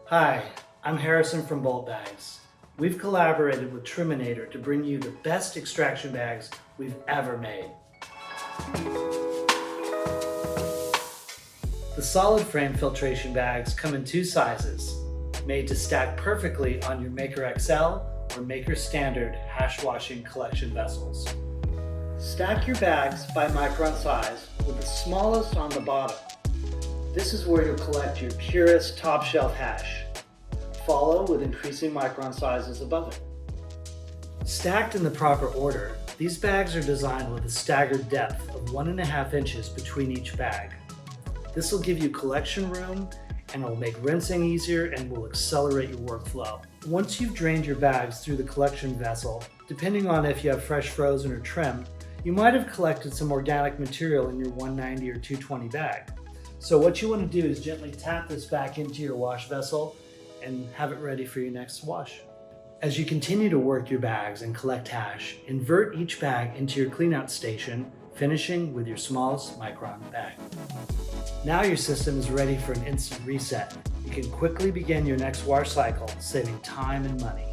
Hi, I'm Harrison from Boldtbags. We've collaborated with Triminator to bring you the best extraction bags we've ever made. The solid frame filtration bags come in two sizes, made to stack perfectly on your Maker XL or Maker Standard hash washing collection vessels. Stack your bags by micron size with the smallest on the bottom. This is where you'll collect your purest top shelf hash. Follow with increasing micron sizes above it. Stacked in the proper order, these bags are designed with a staggered depth of 1.5 inches between each bag. This will give you collection room and it will make rinsing easier and will accelerate your workflow. Once you've drained your bags through the collection vessel, depending on if you have fresh frozen or trim, you might have collected some organic material in your 190 or 220 bag. So what you want to do is gently tap this back into your wash vessel and have it ready for your next wash. As you continue to work your bags and collect hash, invert each bag into your cleanout station, finishing with your smallest micron bag. Now your system is ready for an instant reset. You can quickly begin your next wash cycle, saving time and money.